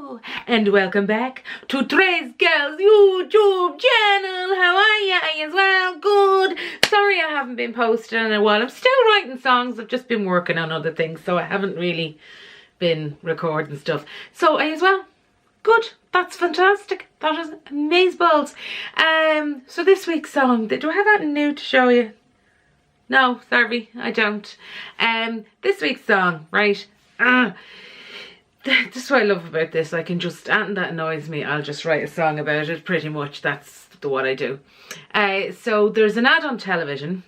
Hello and welcome back to Therese Cahill's YouTube channel. How are you? Are you as well? Good. Sorry I haven't been posting in a while. I'm still writing songs. I've just been working on other things, so I haven't really been recording stuff. So are you as well? Good. That's fantastic. That is amazeballs. So this week's song, do I have anything new to show you? No, sorry, I don't. This week's song, right? This is what I love about this. I can just, anything that annoys me, I'll just write a song about it. Pretty much, that's what I do. So there's an ad on television,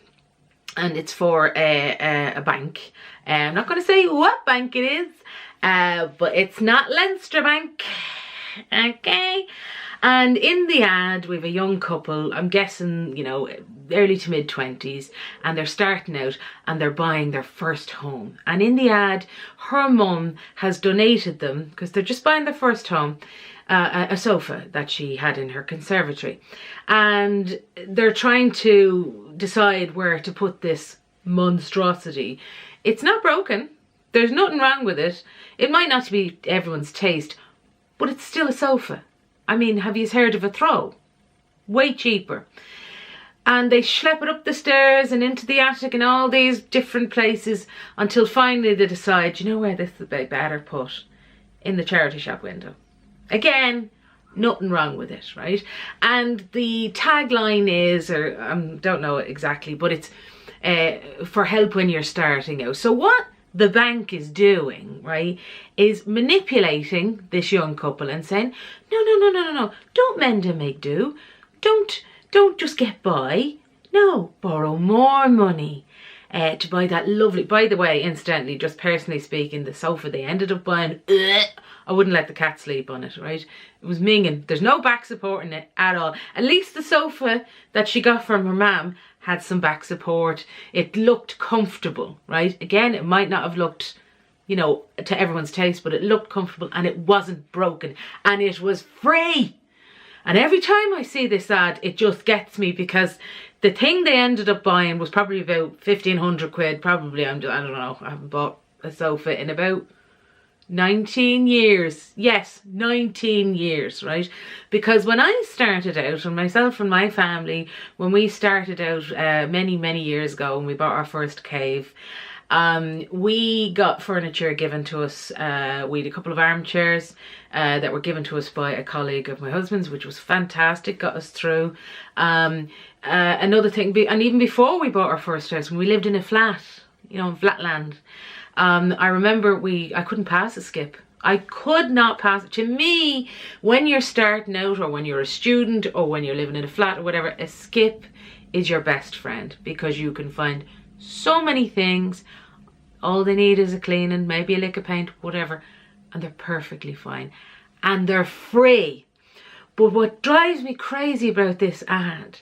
and it's for a bank. I'm not going to say what bank it is, but it's not Leinster Bank. Okay. And in the ad, we have a young couple, I'm guessing, you know, early to mid 20s, and they're starting out and they're buying their first home. And in the ad, her mum has donated them, because they're just buying their first home, a sofa that she had in her conservatory. And they're trying to decide where to put this monstrosity. It's not broken. There's nothing wrong with it. It might not be everyone's taste, but it's still a sofa. I mean, have you heard of a throw? Way cheaper. And they schlep it up the stairs and into the attic and all these different places until finally they decide, you know where this would be better put? In the charity shop window. Again, nothing wrong with it, right? And the tagline is, or I don't know exactly, but it's for help when you're starting out. So what the bank is doing, right, is manipulating this young couple and saying, no, don't mend and make do. Don't just get by. No, borrow more money to buy that lovely, by the way, incidentally, just personally speaking, the sofa they ended up buying, I wouldn't let the cat sleep on it, right? It was minging. There's no back support in it at all. At least the sofa that she got from her mum had some back support. It looked comfortable, right? Again, it might not have looked, you know, to everyone's taste, but it looked comfortable and it wasn't broken and it was free. And every time I see this ad, it just gets me, because the thing they ended up buying was probably about 1,500 quid. Probably, I don't know, I haven't bought a sofa in about 19 years. Yes, 19 years, right? Because when I started out, and myself and my family, when we started out many years ago, when we bought our first cave, we got furniture given to us. We had a couple of armchairs that were given to us by a colleague of my husband's, which was fantastic, got us through. Another thing, and even before we bought our first house, when we lived in a flat, you know, in flatland, I remember I couldn't pass a skip. I could not pass it. To me, when you're starting out, or when you're a student, or when you're living in a flat or whatever, a skip is your best friend, because you can find so many things. All they need is a cleaning, maybe a lick of paint, whatever, and they're perfectly fine. And they're free. But what drives me crazy about this ad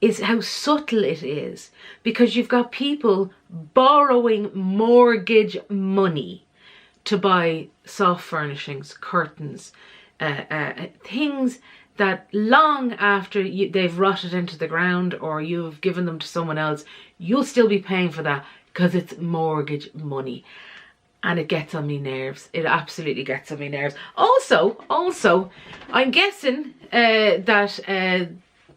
is how subtle it is, because you've got people borrowing mortgage money to buy soft furnishings, curtains, things that long after they've rotted into the ground or you've given them to someone else, you'll still be paying for that, because it's mortgage money. And it gets on me nerves. It absolutely gets on me nerves. Also, I'm guessing that,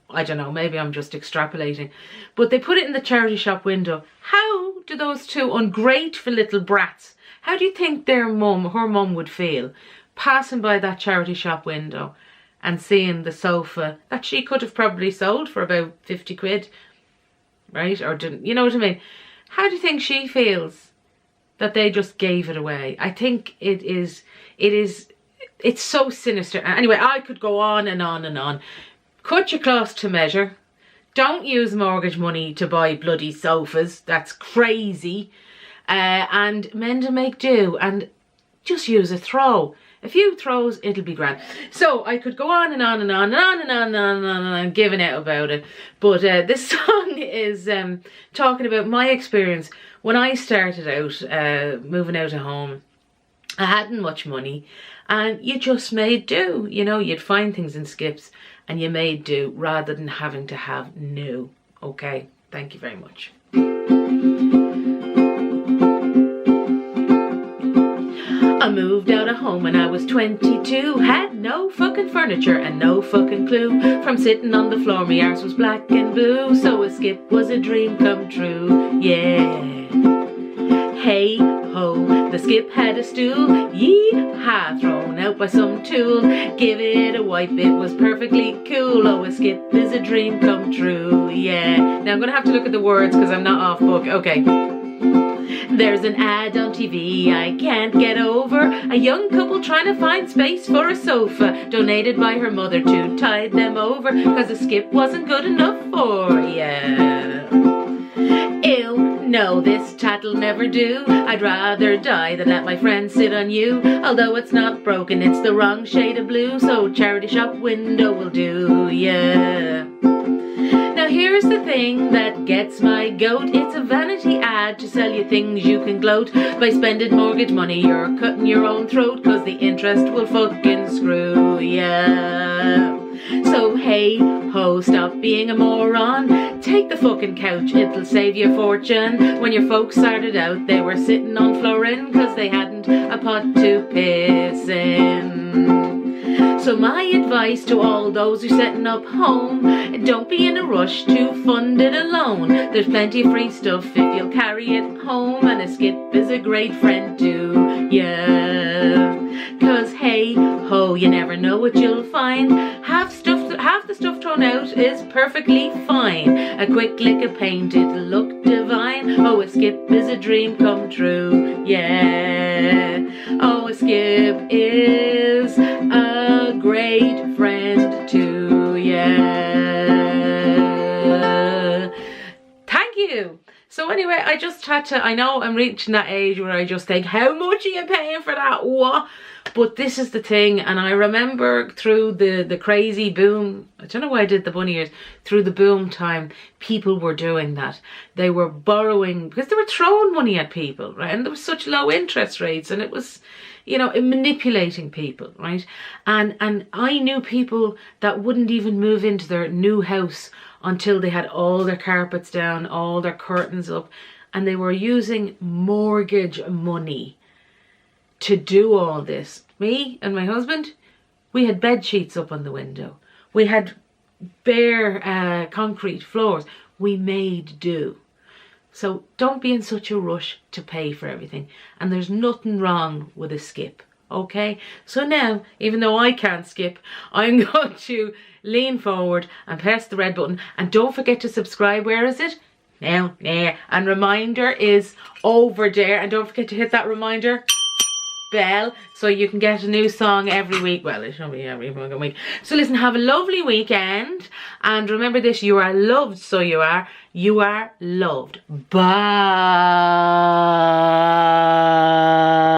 I don't know, maybe I'm just extrapolating, but they put it in the charity shop window. How do those two ungrateful little brats, how do you think her mum would feel passing by that charity shop window and seeing the sofa that she could have probably sold for about 50 quid, right? Or didn't, you know what I mean? How do you think she feels that they just gave it away? I think it's so sinister. Anyway, I could go on and on and on. Cut your cloth to measure. Don't use mortgage money to buy bloody sofas. That's crazy. And mend and make do, and just use a throw. A few throws, it'll be grand. So I could go on and on and on and on and on and on and on and on, giving out about it. But this song is talking about my experience when I started out, moving out of home. I hadn't much money, and you just made do. You know, you'd find things in skips and you made do rather than having to have new. Okay, thank you very much. I moved out of home when I was 22. Had no fucking furniture and no fucking clue. From sitting on the floor, my arse was black and blue. So a skip was a dream come true, yeah. Hey ho, the skip had a stool, yee-ha, thrown out by some tool. Give it a wipe, it was perfectly cool. Oh, a skip is a dream come true, yeah. Now I'm gonna have to look at the words because I'm not off book. Okay. There's an ad on TV I can't get over. A young couple trying to find space for a sofa, donated by her mother to tide them over, cause a skip wasn't good enough for ya. Ew, no, this chat'll never do. I'd rather die than let my friend sit on you. Although it's not broken, it's the wrong shade of blue, so charity shop window will do, yeah. Now here's the thing that gets my goat. It's a vanity ad to sell you things you can gloat. By spending mortgage money, you're cutting your own throat, cause the interest will fucking screw ya. So hey ho, stop being a moron. Take the fucking couch, it'll save you a fortune. When your folks started out, they were sitting on flooring, cause they hadn't a pot to piss in. So my advice to all those who are setting up home, don't be in a rush to fund it alone. There's plenty of free stuff if you'll carry it home, and a skip is a great friend too, yeah. Cause hey ho, you never know what you'll find. Half the stuff thrown out is perfectly fine. A quick lick of paint, it'll look divine. Oh, a skip is a dream come true, yeah. Oh, a skip is a great friend too, yeah. Thank you. So anyway, I just had to, I know I'm reaching that age where I just think, how much are you paying for that? What? But this is the thing, and I remember through the crazy boom, I don't know why I did the bunny ears, through the boom time, people were doing that. They were borrowing, because they were throwing money at people, right? And there was such low interest rates, and it was, you know, manipulating people, right? And I knew people that wouldn't even move into their new house until they had all their carpets down, all their curtains up, and they were using mortgage money to do all this. Me and my husband, we had bed sheets up on the window. We had bare concrete floors. We made do. So don't be in such a rush to pay for everything. And there's nothing wrong with a skip, okay? So now, even though I can't skip, I'm going to lean forward and press the red button. And don't forget to subscribe. Where is it? Now, there. And reminder is over there. And don't forget to hit that reminder bell so you can get a new song every week. Well, it should be every fucking week. So listen, have a lovely weekend, and remember this: you are loved, so you are loved. Bye.